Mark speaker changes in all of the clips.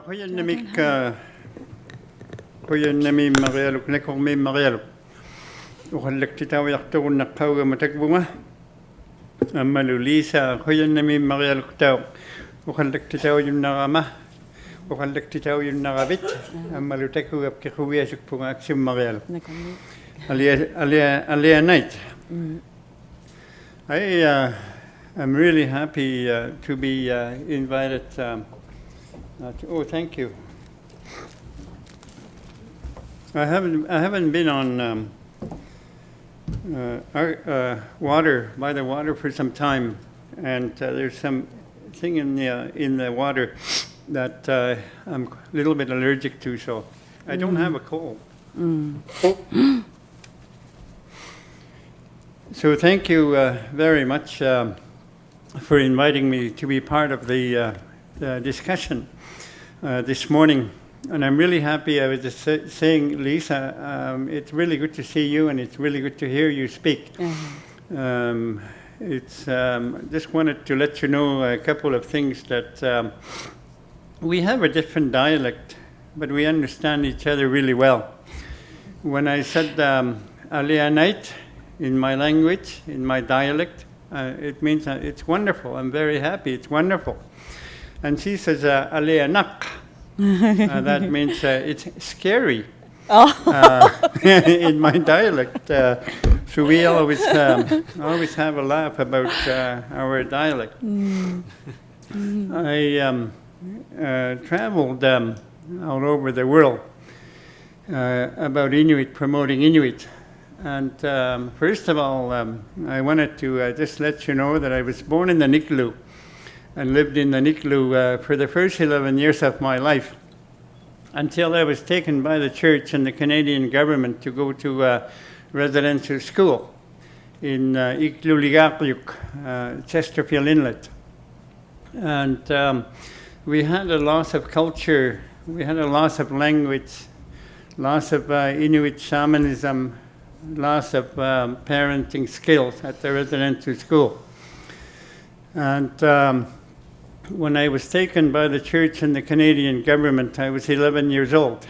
Speaker 1: Khoyan nami marialuk nekong may marialuk. Ukalak titaw yakturun nakawga matakbunga. Amalulisa khoyan nami marialuk taw. Ukalak titaw yung nakama. Ukalak titaw yung nakabit. Amaluteku ap kikuwiyasuk punga aksim marialuk. Alia night. I'm really happy to be invited. Thank you. I haven't been on water by the water for some time, and there's some thing in the water that I'm a little bit allergic to, so I don't have a cold. So thank you very much for inviting me to be part of the discussion this morning. And I'm really happy. I was just saying, Lisa, it's really good to see you, and it's really good to hear you speak. Just wanted to let you know a couple of things that we have a different dialect, but we understand each other really well. When I said Alia night in my language, in my dialect, it means it's wonderful. I'm very happy. It's wonderful. And she says Alia nak. That means it's scary in my dialect. So we always have a laugh about our dialect. I traveled all over the world about Inuit, promoting Inuit. And first of all, I wanted to just let you know that I was born in the Niqlu and lived in the Niqlu for the first 11 years of my life, until I was taken by the church and the Canadian government to go to residential school in Iqluligaqyuk, Chesterfield Inlet. And we had a loss of culture, we had a loss of language, loss of Inuit shamanism, loss of parenting skills at the residential school. And when I was taken by the church and the Canadian government, I was 11 years old.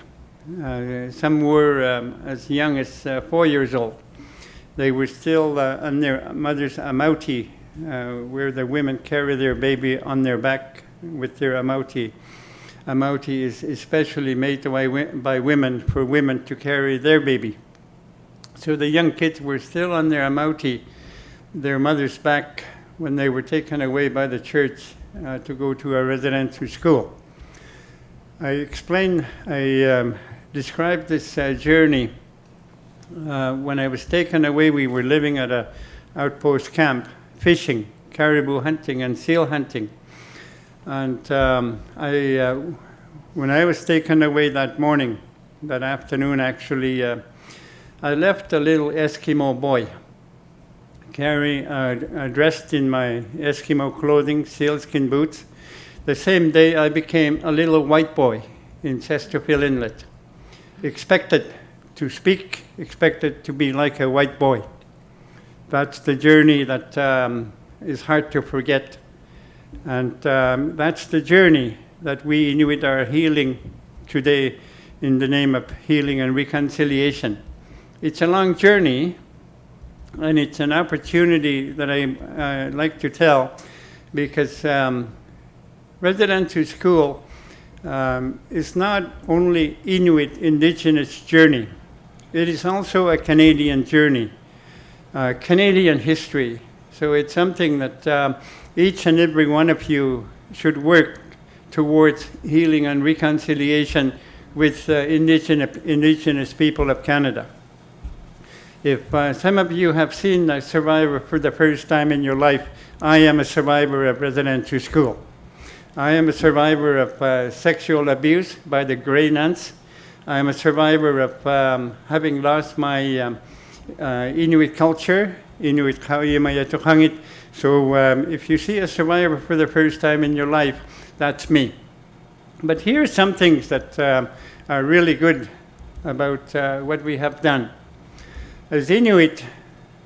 Speaker 1: Some were as young as 4 years old. They were still on their mother's amauti, where the women carry their baby on their back with their amauti. Amauti is especially made by women, for women to carry their baby. So the young kids were still on their amauti, their mother's back, when they were taken away by the church to go to a residential school. I described this journey. When I was taken away, we were living at an outpost camp, fishing, caribou hunting, and seal hunting. And when I was taken away that morning, that afternoon actually, I left a little Eskimo boy, dressed in my Eskimo clothing, sealskin boots. The same day I became a little white boy in Chesterfield Inlet, expected to speak, expected to be like a white boy. That's the journey that is hard to forget. And that's the journey that we Inuit are healing today in the name of healing and reconciliation. It's a long journey, and it's an opportunity that I like to tell, because residential school is not only Inuit indigenous journey, it is also a Canadian journey, Canadian history. So it's something that each and every one of you should work towards healing and reconciliation with indigenous people of Canada. If some of you have seen a survivor for the first time in your life, I am a survivor of residential school. I am a survivor of sexual abuse by the Grey Nuns. I am a survivor of having lost my Inuit culture, Inuit Kauyimaya. So if you see a survivor for the first time in your life, that's me. But here are some things that are really good about what we have done. As Inuit,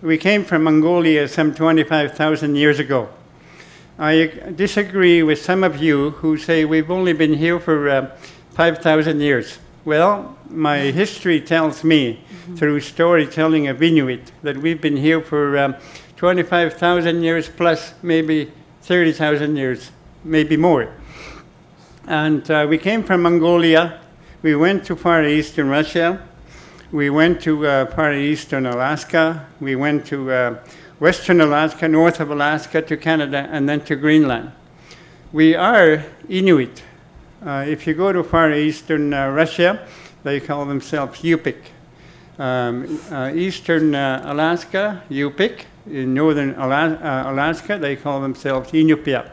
Speaker 1: we came from Mongolia some 25,000 years ago. I disagree with some of you who say we've only been here for 5,000 years. Well, my history tells me, through storytelling of Inuit, that we've been here for 25,000 years plus maybe 30,000 years, maybe more. And we came from Mongolia. We went to Far Eastern Russia. We went to Far Eastern Alaska. We went to Western Alaska, north of Alaska, to Canada, and then to Greenland. We are Inuit. If you go to Far Eastern Russia, they call themselves Yupik. Eastern Alaska, Yupik. In northern Alaska, they call themselves Inupiaq.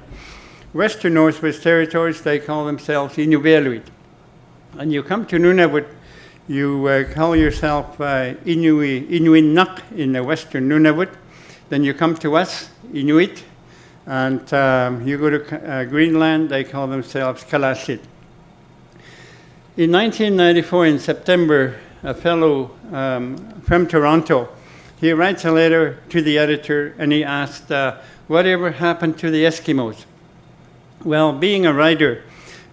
Speaker 1: Western Northwest Territories, they call themselves Inuvialuit. And you come to Nunavut, you call yourself Inuinnaq in the Western Nunavut. Then you come to us, Inuit, and you go to Greenland, they call themselves Kalaallit. In 1994, in September, a fellow from Toronto, he writes a letter to the editor, and he asked, whatever happened to the Eskimos? Well, being a writer,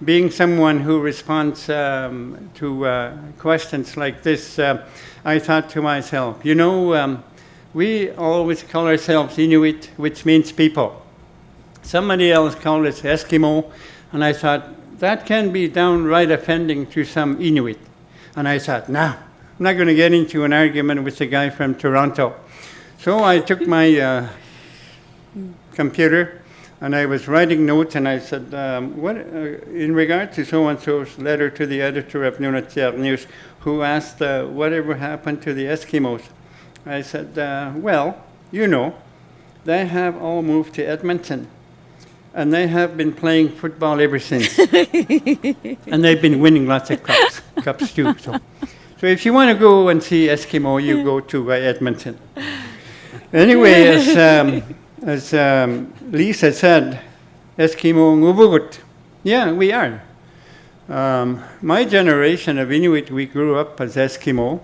Speaker 1: being someone who responds to questions like this, I thought to myself, you know, we always call ourselves Inuit, which means people. Somebody else called us Eskimo, and I thought, that can be downright offending to some Inuit. And I thought, nah, I'm not going to get into an argument with the guy from Toronto. So I took my computer, and I was writing notes, and I said, in regard to so-and-so's letter to the editor of Nunavut News, who asked whatever happened to the Eskimos, I said, well, you know, they have all moved to Edmonton, and they have been playing football ever since. And they've been winning lots of cups too. So if you want to go and see Eskimo, you go to Edmonton. Anyway, as Lisa said, Eskimo nguvugut. Yeah, we are. My generation of Inuit, we grew up as Eskimo,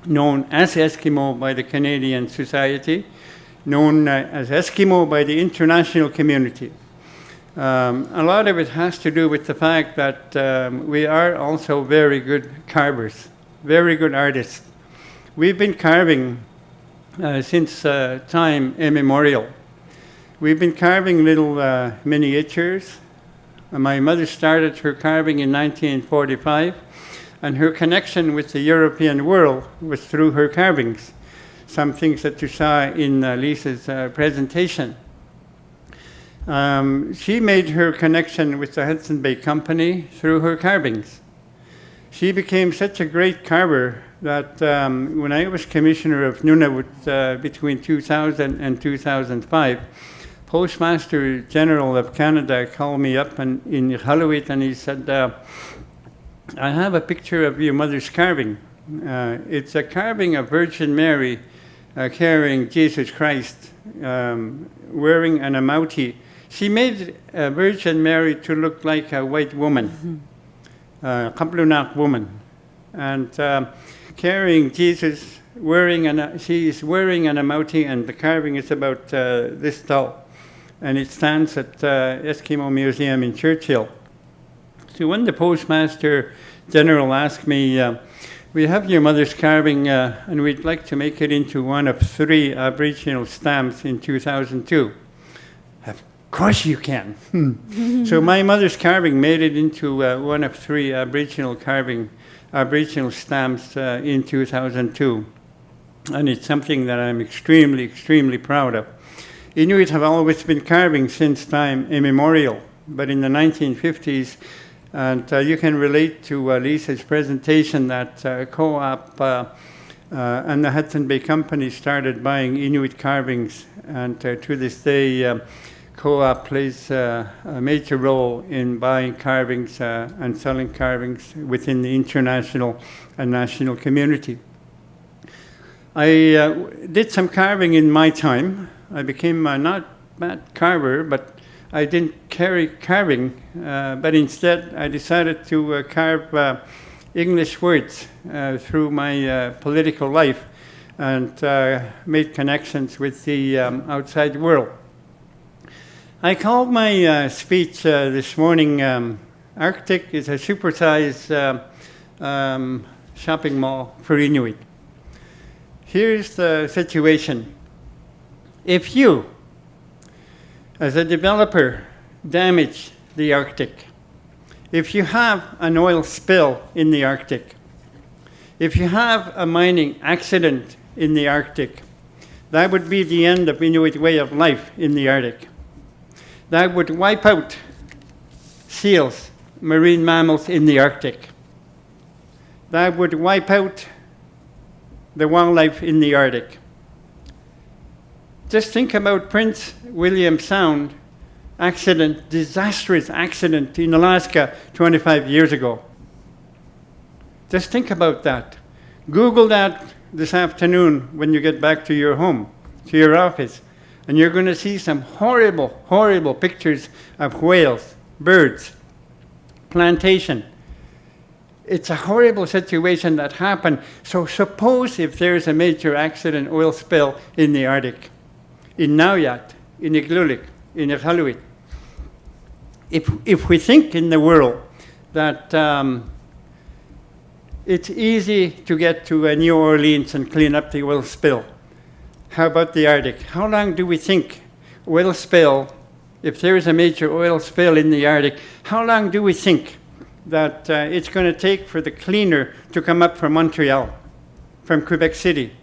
Speaker 1: known as Eskimo by the Canadian Society, known as Eskimo by the international community. A lot of it has to do with the fact that we are also very good carvers, very good artists. We've been carving since time immemorial. We've been carving little miniatures. My mother started her carving in 1945, and her connection with the European world was through her carvings, some things that you saw in Lisa's presentation. She made her connection with the Hudson Bay Company through her carvings. She became such a great carver that when I was Commissioner of Nunavut between 2000 and 2005, Postmaster General of Canada called me up in Iqaluit, and he said, I have a picture of your mother's carving. It's a carving of Virgin Mary carrying Jesus Christ, wearing an amauti. She made Virgin Mary to look like a white woman, a Kaplunak woman, and carrying Jesus, she is wearing an amauti, and the carving is about this tall, and it stands at Eskimo Museum in Churchill. So when the Postmaster General asked me, we have your mother's carving, and we'd like to make it into one of 3 Aboriginal stamps in 2002. Of course you can. So my mother's carving made it into one of 3 Aboriginal stamps in 2002. And it's something that I'm extremely, extremely proud of. Inuit have always been carving since time immemorial, but in the 1950s, and you can relate to Lisa's presentation that Co-op and the Hudson Bay Company started buying Inuit carvings, and to this day, Co-op plays a major role in buying carvings and selling carvings within the international and national community. I did some carving in my time. I became a not bad carver, but I didn't carry carving, but instead I decided to carve English words through my political life and made connections with the outside world. I called my speech this morning, Arctic is a supersize shopping mall for Inuit. Here's the situation. If you, as a developer, damage the Arctic, if you have an oil spill in the Arctic, if you have a mining accident in the Arctic, that would be the end of Inuit way of life in the Arctic. That would wipe out seals, marine mammals in the Arctic. That would wipe out the wildlife in the Arctic. Just think about Prince William Sound accident, disastrous accident in Alaska 25 years ago. Just think about that. Google that this afternoon when you get back to your home, to your office, and you're going to see some horrible, horrible pictures of whales, birds, plantation. It's a horrible situation that happened. So suppose if there's a major accident, oil spill in the Arctic, in Nauyat, in Igloolik, in Iqaluit. If we think in the world that it's easy to get to New Orleans and clean up the oil spill, how about the Arctic? How long do we think oil spill, if there is a major oil spill in the Arctic, how long do we think that it's going to take for the cleaner to come up from Montreal, from Quebec City,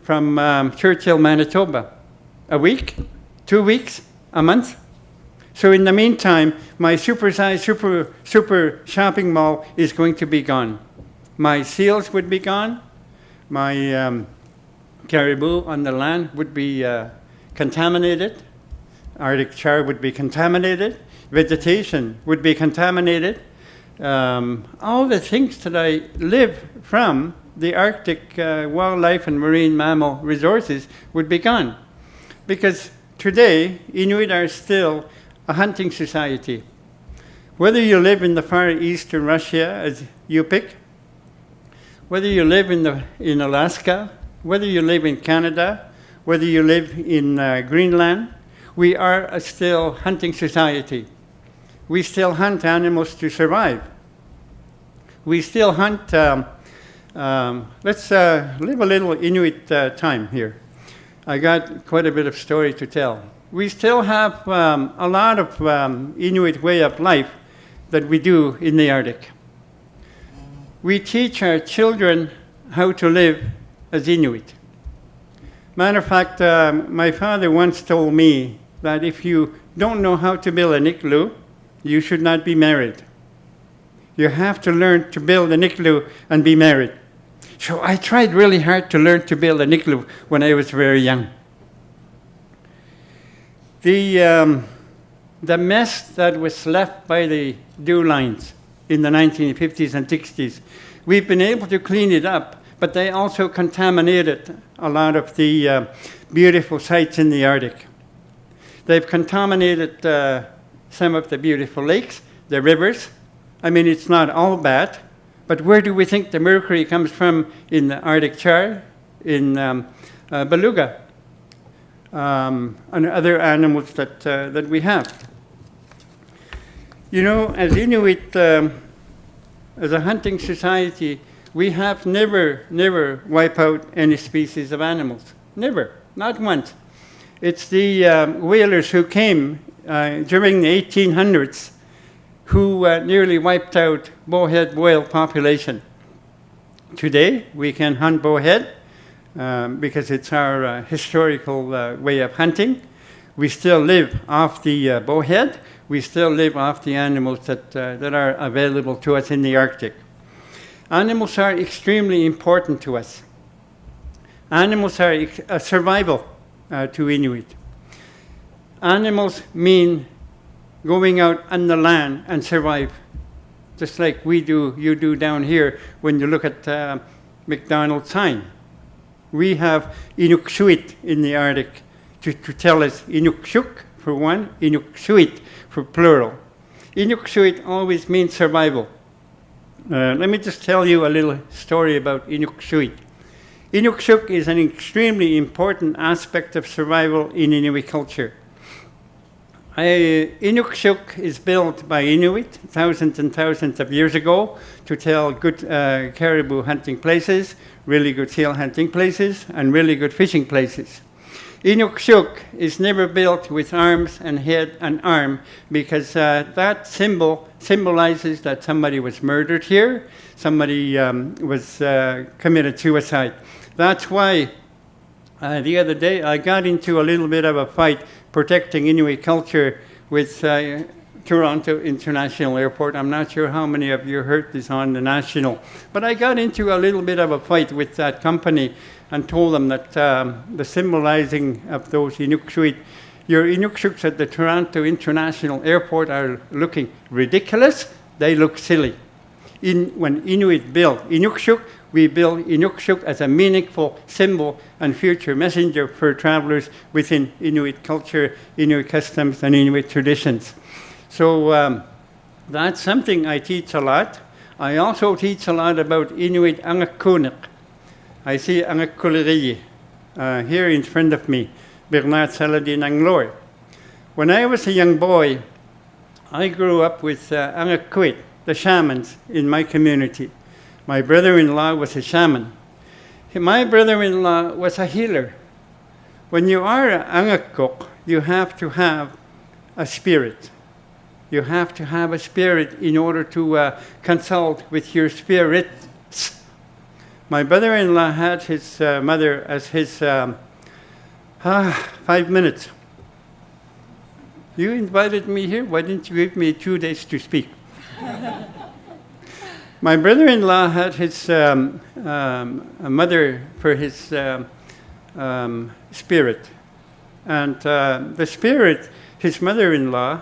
Speaker 1: from Churchill, Manitoba? A week? 2 weeks? A month? So in the meantime, my supersize, super shopping mall is going to be gone. My seals would be gone. My caribou on the land would be contaminated. Arctic char would be contaminated. Vegetation would be contaminated. All the things that I live from the Arctic wildlife and marine mammal resources would be gone. Because today, Inuit are still a hunting society. Whether you live in the Far Eastern Russia, as you pick, whether you live in Alaska, whether you live in Canada, whether you live in Greenland, we are a still hunting society. We still hunt animals to survive. We still hunt, let's live a little Inuit time here. I got quite a bit of story to tell. We still have a lot of Inuit way of life that we do in the Arctic. We teach our children how to live as Inuit. Matter of fact, my father once told me that if you don't know how to build an igloo, you should not be married. You have to learn to build an igloo and be married. So I tried really hard to learn to build an igloo when I was very young. The mess that was left by the dew lines in the 1950s and 60s, we've been able to clean it up, but they also contaminated a lot of the beautiful sites in the Arctic. They've contaminated some of the beautiful lakes, the rivers. I mean, it's not all bad, but where do we think the mercury comes from in the Arctic char, in beluga, and other animals that we have? You know, as Inuit, as a hunting society, we have never wiped out any species of animals. Never, not once. It's the whalers who came during the 1800s who nearly wiped out bowhead whale population. Today, we can hunt bowhead because it's our historical way of hunting. We still live off the bowhead. We still live off the animals that are available to us in the Arctic. Animals are extremely important to us. Animals are a survival to Inuit. Animals mean going out on the land and survive, just like we do, you do down here when you look at McDonald's sign. We have Inukshuit in the Arctic to tell us Inukshuk for one, Inukshuit for plural. Inukshuit always means survival. Let me just tell you a little story about Inukshuit. Inukshuk is an extremely important aspect of survival in Inuit culture. Inukshuk is built by Inuit thousands and thousands of years ago to tell good caribou hunting places, really good seal hunting places, and really good fishing places. Inukshuk is never built with arms and head and arm because that symbol symbolizes that somebody was murdered here, somebody was committed suicide. That's why the other day I got into a little bit of a fight protecting Inuit culture with Toronto International Airport. I'm not sure how many of you heard this on the national, but I got into a little bit of a fight with that company and told them that the symbolizing of those Inukshuit, your Inukshuks at the Toronto International Airport are looking ridiculous. They look silly. When Inuit build Inukshuk, we build Inukshuk as a meaningful symbol and future messenger for travelers within Inuit culture, Inuit customs, and Inuit traditions. So that's something I teach a lot. I also teach a lot about Inuit Angakkunik. I see Angakkuliriyi here in front of me, Bernard Saladin Angloy. When I was a young boy, I grew up with Angakkuit, the shamans in my community. My brother-in-law was a shaman. My brother-in-law was a healer. When you are an Angakkuk, you have to have a spirit. You have to have a spirit in order to consult with your spirits. My brother-in-law had his mother as his 5 minutes. You invited me here. Why didn't you give me 2 days to speak? My brother-in-law had his mother for his spirit. And the spirit, his mother-in-law,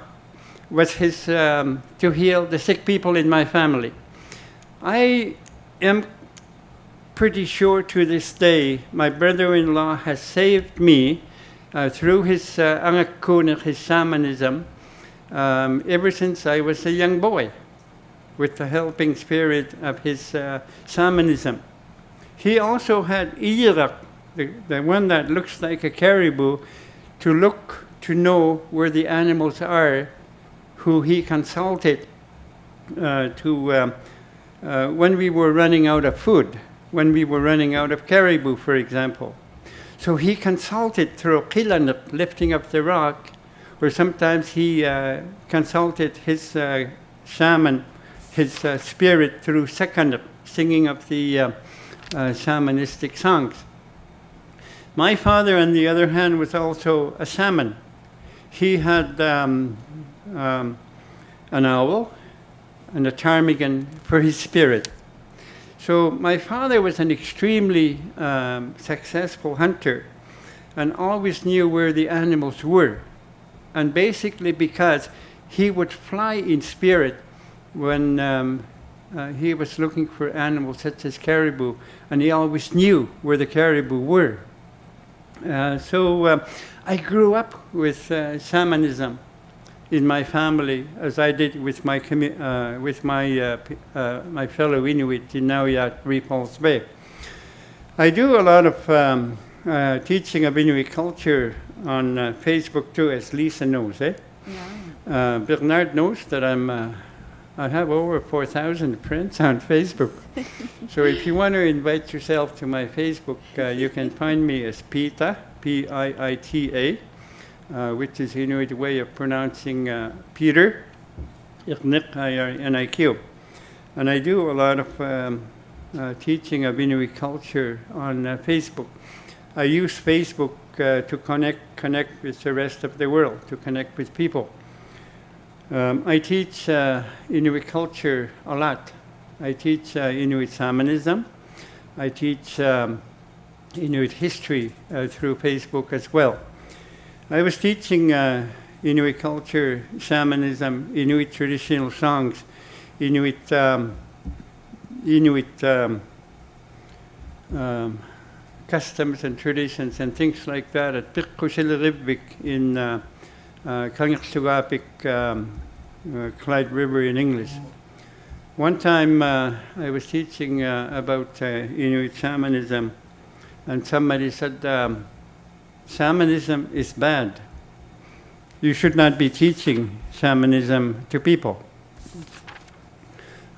Speaker 1: was his to heal the sick people in my family. I am pretty sure to this day my brother-in-law has saved me through his Angakkunik, his shamanism, ever since I was a young boy, with the helping spirit of his shamanism. He also had Iyirak, the one that looks like a caribou, to know where the animals are, who he consulted when we were running out of food, when we were running out of caribou, for example. So he consulted through Qilanak, lifting up the rock, or sometimes he consulted his shaman, his spirit through Sekanak, singing of the shamanistic songs. My father, on the other hand, was also a shaman. He had an owl and a ptarmigan for his spirit. So my father was an extremely successful hunter and always knew where the animals were. And basically because he would fly in spirit when he was looking for animals such as caribou, and he always knew where the caribou were. So I grew up with shamanism in my family, as I did with my my fellow Inuit in Nauyat, Repulse Bay. I do a lot of teaching of Inuit culture on Facebook too, as Lisa knows. Yeah. Bernard knows that I have over 4,000 friends on Facebook. So if you want to invite yourself to my Facebook, you can find me as Piita, P-I-I-T-A, which is Inuit way of pronouncing Peter, Irniq, I-R-N-I-Q. And I do a lot of teaching of Inuit culture on Facebook. I use Facebook to connect with the rest of the world, to connect with people. I teach Inuit culture a lot. I teach Inuit shamanism. I teach Inuit history through Facebook as well. I was teaching Inuit culture, shamanism, Inuit traditional songs, Inuit customs and traditions and things like that at Piqqushiliribik in Kangaqsugapik, Clyde River in English. One time I was teaching about Inuit shamanism, and somebody said, shamanism is bad. you should not be teaching shamanism to people.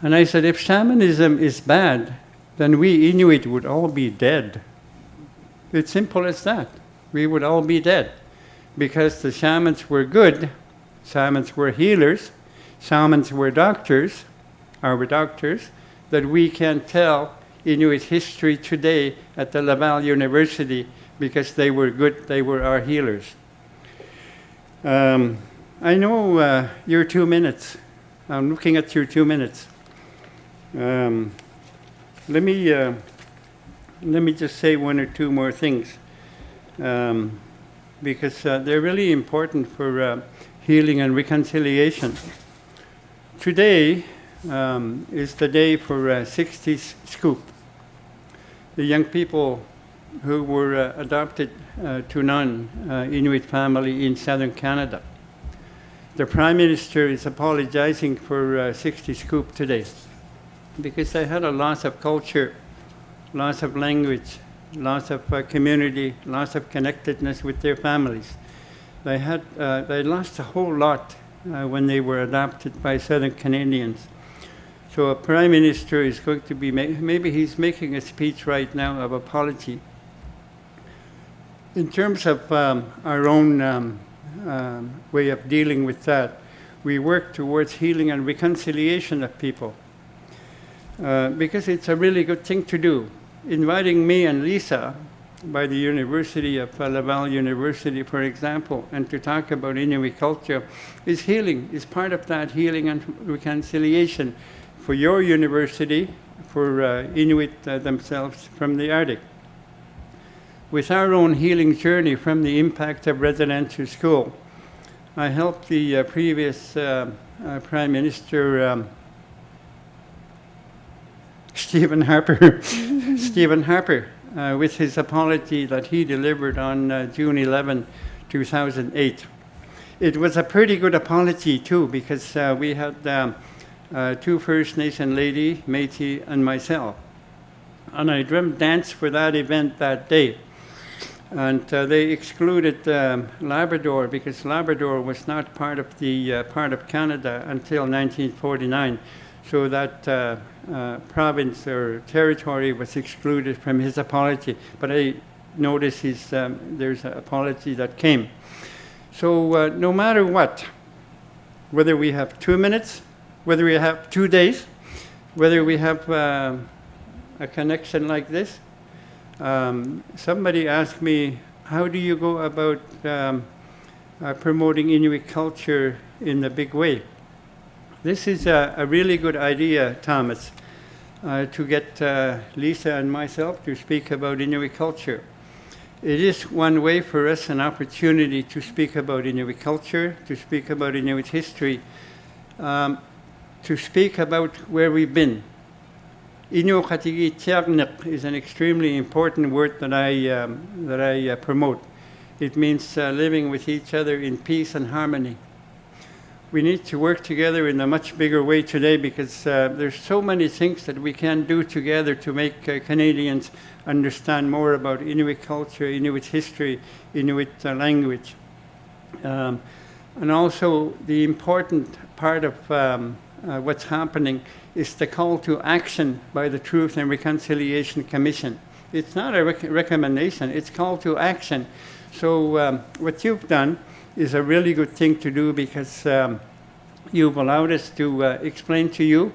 Speaker 1: And I said, if shamanism is bad, then we Inuit would all be dead. It's simple as that. We would all be dead. Because the shamans were good, shamans were healers, shamans were doctors, that we can tell Inuit history today at the Laval University because they were good, they were our healers. I know your 2 minutes. I'm looking at your 2 minutes. Let me just say one or two more things, because they're really important for healing and reconciliation. Today is the day for 60s Scoop. The young people who were adopted to non-Inuit family in southern Canada. The Prime Minister is apologizing for 60 Scoop today because they had a loss of culture, loss of language, loss of community, loss of connectedness with their families. They lost a whole lot when they were adopted by Southern Canadians. So a Prime Minister is going to be, maybe he's making a speech right now of apology. In terms of our own way of dealing with that, we work towards healing and reconciliation of people because it's a really good thing to do. Inviting me and Lisa by the University of Laval University, for example, and to talk about Inuit culture is healing, is part of that healing and reconciliation for your university, for Inuit themselves from the Arctic. With our own healing journey from the impact of residential school, I helped the previous Prime Minister, Stephen Harper, with his apology that he delivered on June 11, 2008. It was a pretty good apology too, because we had two First Nation ladies, Métis and myself. And I danced for that event that day. And they excluded Labrador because Labrador was not part of the part of Canada until 1949. So that province or territory was excluded from his apology. But I noticed there's an apology that came. So no matter what, whether we have 2 minutes, whether we have 2 days, whether we have a connection like this, somebody asked me, how do you go about promoting Inuit culture in a big way? This is a really good idea, Thomas, to get Lisa and myself to speak about Inuit culture. It is one way for us an opportunity to speak about Inuit culture, to speak about Inuit history, to speak about where we've been. Piita Irniq is an extremely important word that I promote. It means living with each other in peace and harmony. We need to work together in a much bigger way today because there's so many things that we can do together to make Canadians understand more about Inuit culture, Inuit history, Inuit language. And also the important part of what's happening is the call to action by the Truth and Reconciliation Commission. It's not a recommendation, it's call to action. So what you've done is a really good thing to do because you've allowed us to explain to you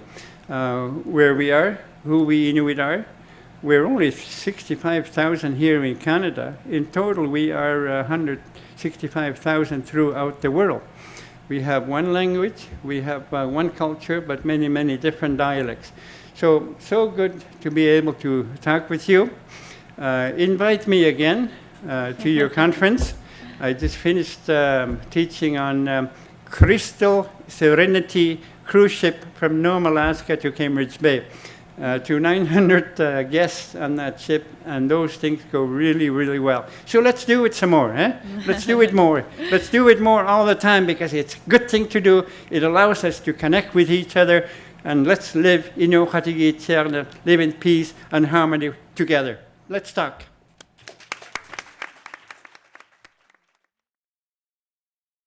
Speaker 1: where we are, who we Inuit are. We're only 65,000 here in Canada. In total, we are 165,000 throughout the world. We have one language, we have one culture, but many, many different dialects. So good to be able to talk with you. Invite me again to your conference. I just finished teaching on Crystal Serenity cruise ship from Nome, Alaska to Cambridge Bay. To 900 guests on that ship, and those things go really, really well. So let's do it some more, eh? Let's do it more. Let's do it more all the time because it's a good thing to do. It allows us to connect with each other, and let's live in peace and harmony together. Let's talk.